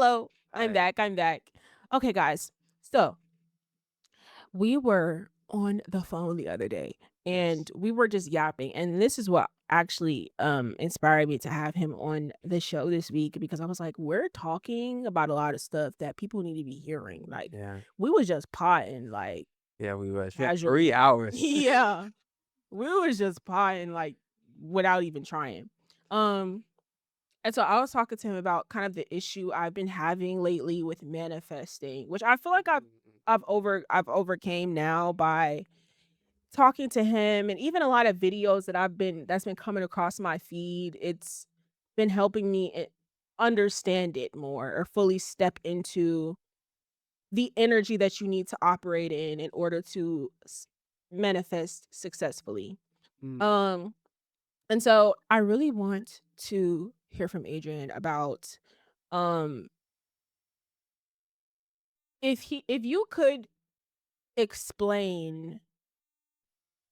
Hello. I'm Hi. back. I'm back. Okay, guys. So we were on the phone the other day Yes. and we were just yapping. And this is what actually inspired me to have him on the show this week because I was like, we're talking about a lot of stuff that people need to be hearing. Like Yeah. we was just potting like Yeah, we was. We had casually. 3 hours. Yeah. We was just potting like without even trying. Um and so I was talking to him about kind of the issue I've been having lately with manifesting, which I feel like Mm. I've overcame now by talking to him and even a lot of videos that's been coming across my feed. It's been helping me understand it more or fully step into the energy that you need to operate in order to manifest successfully. Mm. Um and so I really want to hear from Adrian about um if you could explain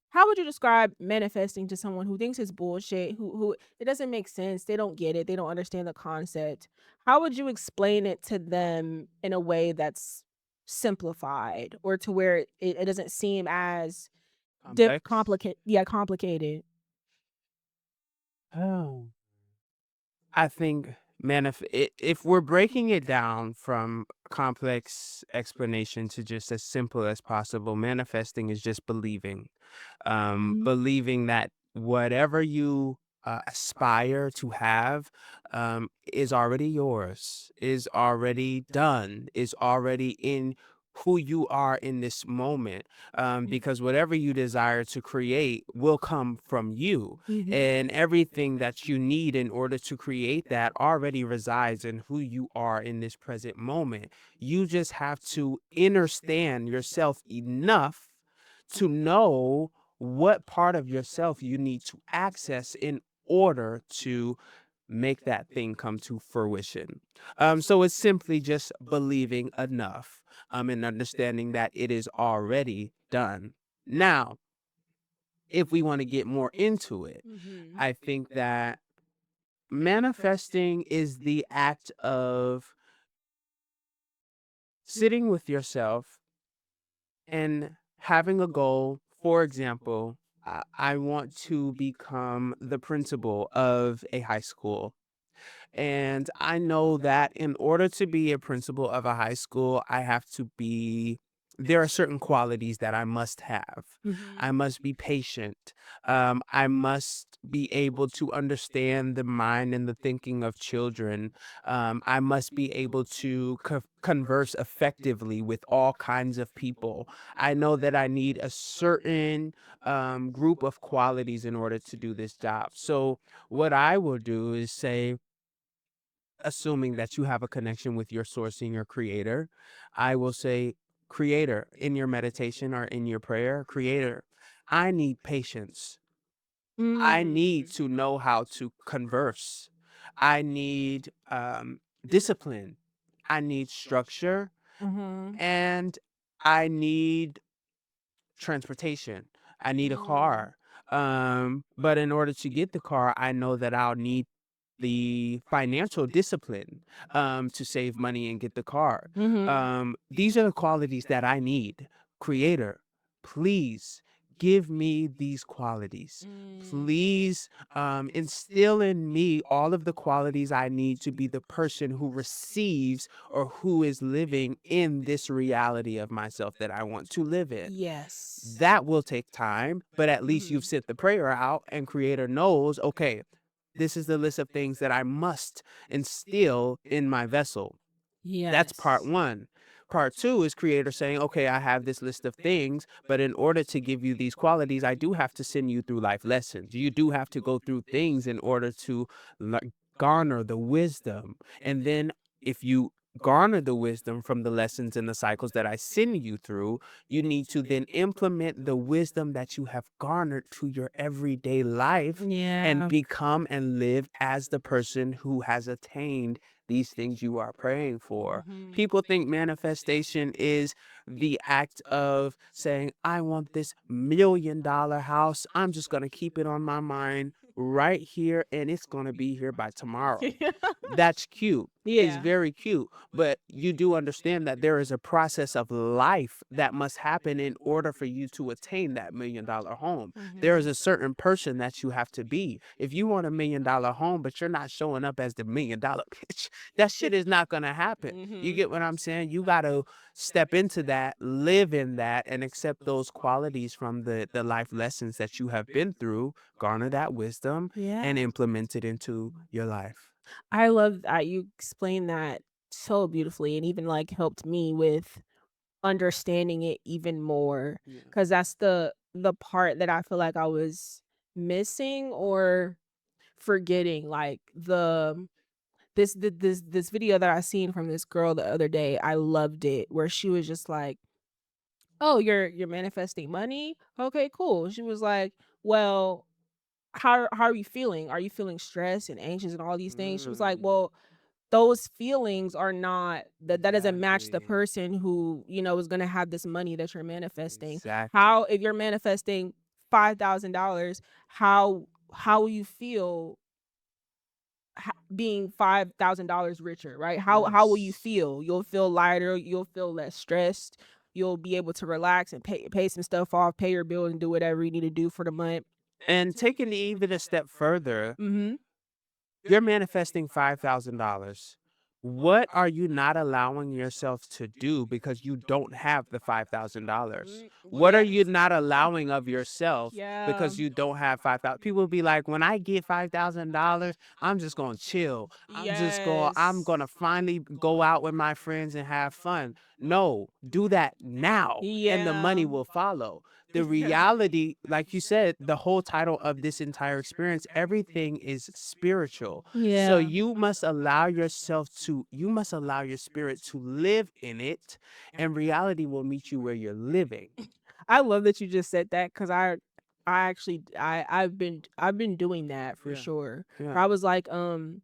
how would you describe manifesting to someone who thinks it's bullshit, who it doesn't make sense, they don't get it, they don't understand the concept. How would you explain it to them in a way that's simplified or to where it doesn't seem as Complex? complicated? Oh. I think, man, if we're breaking it down from complex explanation to just as simple as possible, manifesting is just believing. Mhm. Believing that whatever you aspire to have is already yours, is already done, is already in who you are in this moment. Because whatever you desire to create will come from you, Mhm. and everything that you need in order to create that already resides in who you are in this present moment. You just have to understand yourself enough to know what part of yourself you need to access in order to make that thing come to fruition. So it's simply just believing enough and understanding that it is already done. Now, if we want to get more into it, Mhm. I think that manifesting is the act of sitting with yourself and having a goal. For example, I want to become the principal of a high school. And I know that in order to be a principal of a high school, there are certain qualities that I must have. I Mhm. must be patient. I must be able to understand the mind and the thinking of children. I must be able to converse effectively with all kinds of people. I know that I need a certain group of qualities in order to do this job. So, what I will do is say, assuming that you have a connection with your source and your creator, I will say, Creator, in your meditation or in your prayer, Creator, I need patience. I need Mm. to know how to converse. I need discipline. I need structure. Mhm. And I need transportation. I need a Mm. car. But in order to get the car, I know that I'll need the financial discipline to save money and get the car. Mhm. These are the qualities that I need. Creator, please give me these qualities. Mm. Please instill in me all of the qualities I need to be the person who receives or who is living in this reality of myself that I want to live in. Yes. That will take time, but at least you've Mhm. sent the prayer out and creator knows, okay, this is the list of things that I must instill in my vessel. That's part Yes. one. Part two is creator saying, okay, I have this list of things, but in order to give you these qualities, I do have to send you through life lessons. You do have to go through things in order to le- garner the wisdom. And then if you garner the wisdom from the lessons and the cycles that I send you through, you need to then implement the wisdom that you have garnered to your everyday life and Yeah. become and live as the person who has attained these things you are praying for. Mhm. People think manifestation is the act of saying, I want this $1 million house. I'm just going to keep it on my mind right here and it's going to be here by tomorrow. That's cute. is Yeah. very cute, but you do understand that there is a process of life that must happen in order for you to attain that $1 million home. There is Mhm. a certain person that you have to be. If you want $1 million home, but you're not showing up as the $1 million bitch, that shit is not gonna happen. You Mhm. get what I'm saying? You gotta step into that, live in that, and accept those qualities from the life lessons that you have been through, garner that wisdom, Yeah. and implement it into your life. I love that you explained that so beautifully and even, like, helped me with understanding it even more, Yeah. because that's the part that I feel like I was missing or forgetting, like, this video that I seen from this girl the other day, I loved it, where she was just like, "Oh, you're manifesting money? Okay, cool." She was like, "Well, how are you feeling? Are you feeling stressed and anxious and all these things?" She was like, Mm, "Well, those feelings are not that doesn't match the exactly. person who, you know, is gonna have this money that you're manifesting. How Exactly. if you're manifesting $5,000, how will you feel being $5,000 richer, right? How will you Yes. feel? You'll feel lighter, you'll feel less stressed, you'll be able to relax and pay some stuff off, pay your bills, and do whatever you need to do for the month." And taking it even a step further, Mhm. you're manifesting $5,000. What are you not allowing yourself to do because you don't have the $5,000? What are you Yes. not allowing of yourself Yeah. because you don't have 5,000? People will be like, when I get $5,000, I'm just going to chill. I'm Yes. going to finally go out with my friends and have fun. No, do that now and the Yeah. money will follow. The Yeah. reality, like you said, the whole title of this entire experience, everything is spiritual. So Yeah. you must allow your spirit to live in it, and reality will meet you where you're living. I love that you just said that because I actually I've been doing that for Yeah. sure. Yeah. I was like, I've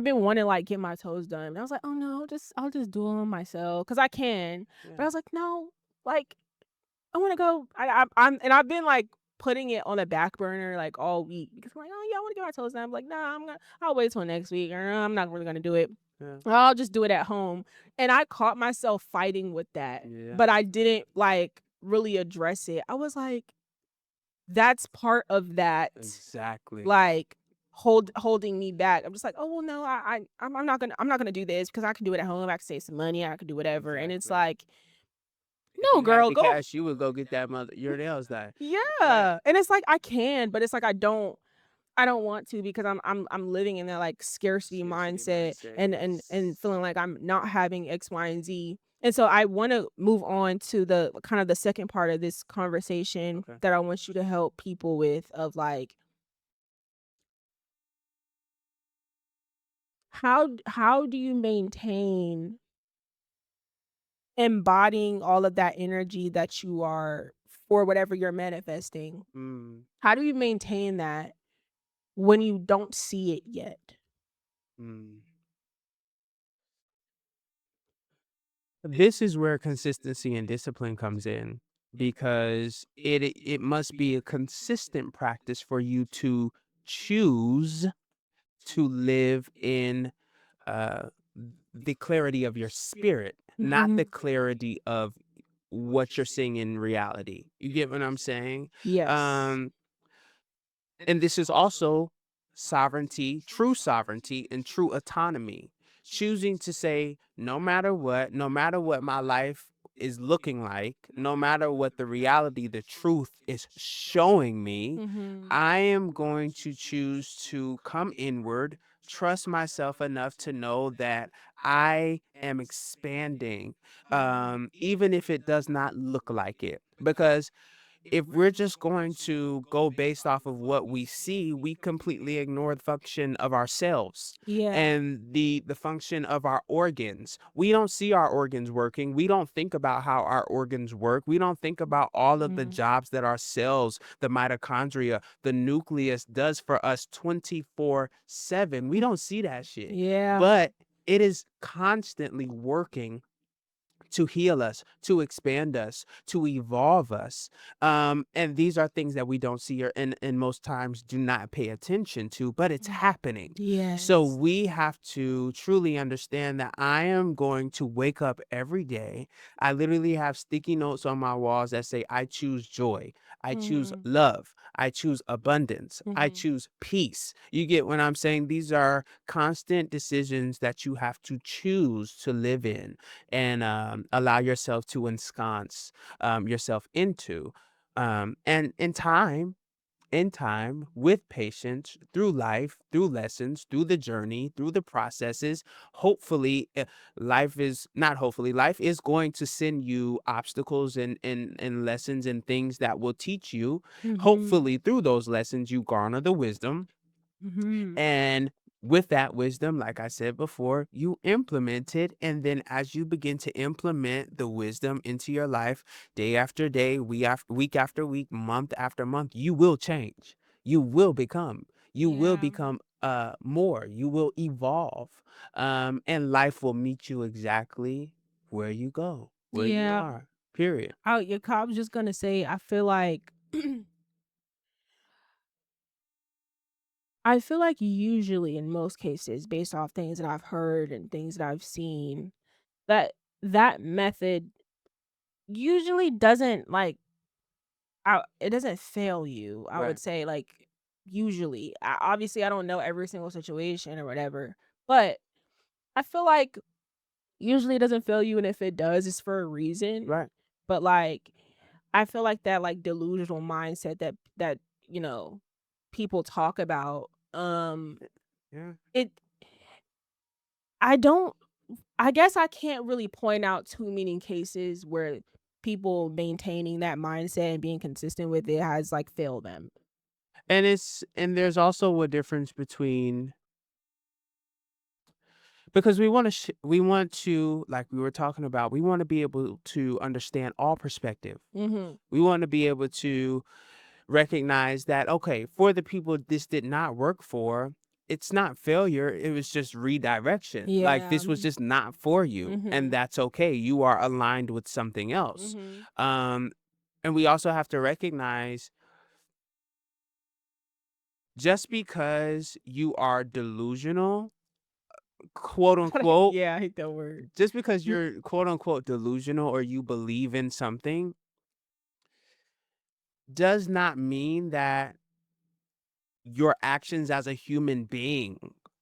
been wanting to, like, get my toes done, and I was like, "Oh, no, I'll just do them myself because I can." But Yeah. I was like, "No, like, I wanna go." I've been, like, putting it on a back burner, like, all week because I'm like, "Oh, yeah, I wanna get my toes done." I'm like, "Nah, I'll wait till next week, or I'm not really gonna do it. Yeah. I'll just do it at home." And I caught myself fighting with that, Yeah. but I didn't, like, really address it. I was like, "That's part of that." Exactly. Like, holding me back. I'm just like, "Oh, well, no, I'm not gonna do this because I can do it at home, I can save some money, I can do whatever," and it's Exactly. like, If "No, you had girl, the go." cash, you would go get that mother your nails done. Like, Yeah, and it's like, I can, but it's like, I don't want to because I'm living in that, like, scarcity scarcity mindset mindset. and feeling like I'm not having X, Y, and Z, and so I wanna move on to the kind of the second part of this conversation Okay. that I want you to help people with of, like, how do you maintain embodying all of that energy that you are for whatever you're manifesting? Mm, How do you maintain that when you don't see it yet? mm. This is where consistency and discipline comes in because it must be a consistent practice for you to choose to live in uh the clarity of your spirit, not the Mhm. clarity of what you're seeing in reality. You get what I'm saying? Yes. Um And this is also true sovereignty, and true autonomy. Choosing to say, no matter what my life is looking like, no matter what the reality, the truth is showing me, Mhm. I am going to choose to come inward, trust myself enough to know that I am expanding, even if it does not look like it. Because if we're just going to go based off of what we see, we completely ignore the function of ourselves Yeah. and the function of our organs. We don't see our organs working. We don't think about how our organs work. We don't think about all of the Mhm. jobs that our cells, the mitochondria, the nucleus does for us 24/7. We don't see that shit. Yeah. But it is constantly working to heal us, to expand us, to evolve us. And these are things that we don't see or and most times do not pay attention to, but it's Mm. happening. So Yes. we have to truly understand that I am going to wake up every day. I literally have sticky notes on my walls that say, I choose joy. I choose Mhm. love. I choose abundance. I Mhm. choose peace. You get what I'm saying? These are constant decisions that you have to choose to live in and allow yourself to ensconce yourself into. And in time, with patience, through life, through lessons, through the journey, through the processes, hopefully, life is not hopefully, life is going to send you obstacles and lessons and things that will teach you. Mhm. Hopefully, through those lessons, you garner the wisdom Mhm. and with that wisdom, like I said before, you implement it. And then as you begin to implement the wisdom into your life, day after day, week after week, month after month, you will change. You will become. You will Yeah. become more. You will evolve. And life will meet you exactly where you go, where you Yeah. are. Period. I was just gonna say, I feel like I feel like usually in most cases, based off things that I've heard and things that I've seen, that that method usually doesn't like it doesn't fail you. I would Right. say like usually. Obviously I don't know every single situation or whatever, but I feel like usually it doesn't fail you, and if it does, it's for a reason. Right. But like I feel like that like delusional mindset that you know people talk about Yeah. it I don't I guess I can't really point out too many cases where people maintaining that mindset and being consistent with it has, like, failed them. And there's also a difference between because we want to, like we were talking about, we wanna be able to understand all perspective. Mhm. We wanna be able to recognize that, okay, for the people this did not work for, it's not failure, it was just redirection. Like, Yeah. this was just not for you, and Mhm. that's okay. You are aligned with something else. Mhm. Um, and we also have to recognize just because you are delusional, quote, unquote, Yeah, I hate that word. just because you're quote unquote delusional or you believe in something does not mean that your actions as a human being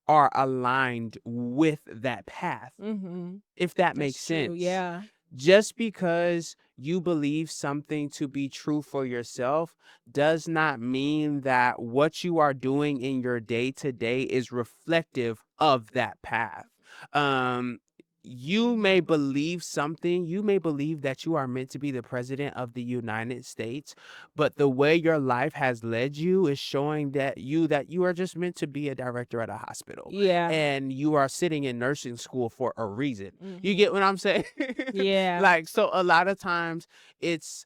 are aligned with that path, Mhm. if that That's makes true, sense. yeah. Just because you believe something to be true for yourself does not mean that what you are doing in your day to day is reflective of that path. Um, you may believe something, you may believe that you are meant to be the president of the United States, but the way your life has led you is showing that you are just meant to be a director at a hospital Yeah. and you are sitting in nursing school for a reason. You get Mhm. what I'm saying? Yeah. Like, so a lot of times it's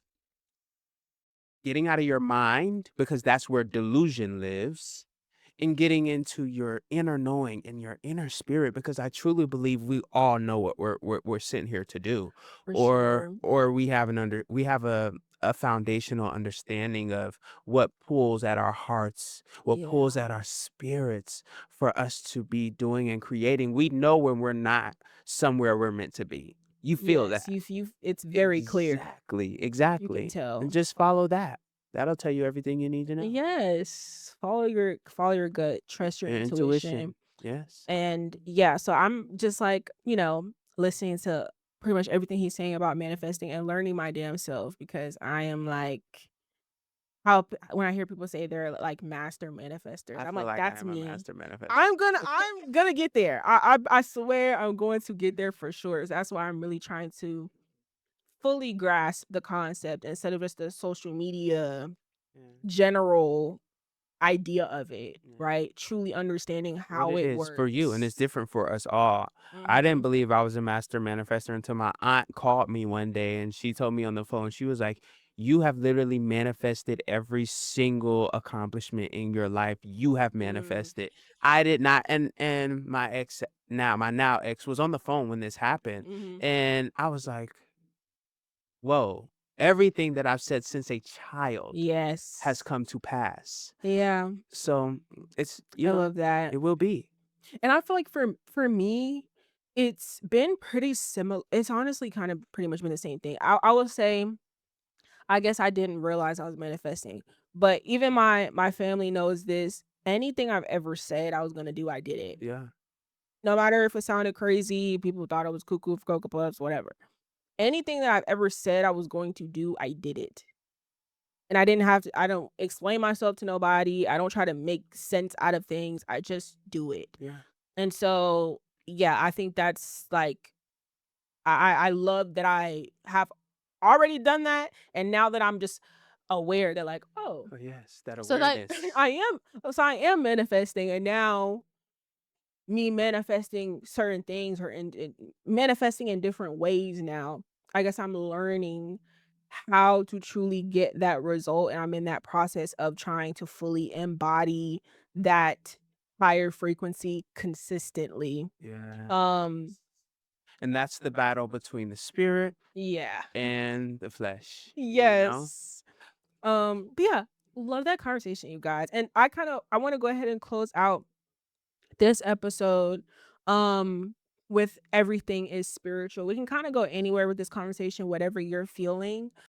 getting out of your mind because that's where delusion lives and getting into your inner knowing and your inner spirit because I truly believe we all know what we're sitting here to do, For or sure. we have a foundational understanding of what pulls at our hearts, what pulls Yeah. at our spirits for us to be doing and creating. We know when we're not somewhere we're meant to be. You feel Yes, that. you've it's very clear. Exactly, You can exactly. And tell. just follow that. That'll tell you everything you need to know. Yes. Follow your gut, trust your Your intuition. intuition. Yes. And yeah, so I'm just like, listening to pretty much everything he's saying about manifesting and learning my damn self because I am like when I hear people say they're like master manifesters, I I'm feel like, like I that's am a me. master manifester. I'm gonna get there. I swear I'm going to get there for sure. So that's why I'm really trying to fully grasp the concept instead of just the social media Yeah, general idea of it, yeah. right? Truly understanding What how it it is for you, and it's works. different for us all. I didn't Mhm. believe I was a master manifester until my aunt called me one day and she told me on the phone, she was like, You have literally manifested every single accomplishment in your life. You have Mm, manifested. I did not, and my ex now my now ex was on the phone when this happened, mhm. and I was like, "Whoa, everything that I've said since a child has Yes. come to pass." Yeah, So, it's, I love that. it will be. And I feel like for me, it's been pretty similar. It's honestly kind of pretty much been the same thing. I will say, I guess I didn't realize I was manifesting, but even my family knows this. Anything I've ever said I was gonna do, I did it. Yeah. No matter if it sounded crazy, people thought I was cuckoo for Cocoa Puffs, whatever. Anything that I've ever said I was going to do, I did it. And I didn't have to I don't explain myself to nobody. I don't try to make sense out of things. I just do it. Yeah. And so, yeah, I think that's like I love that I have already done that, and now that I'm just aware that like, "Oh, Oh, yes, that so that awareness. I am manifesting," and now me manifesting certain things or in manifesting in different ways now. I guess I'm learning how to truly get that result, and I'm in that process of trying to fully embody that higher frequency consistently. Yeah. Um, And that's the battle between the spirit yeah. and the flesh, you know? Yes. But yeah, love that conversation, you guys. And I want to go ahead and close out this episode with everything is spiritual. We can kind of go anywhere with this conversation, whatever you're feeling.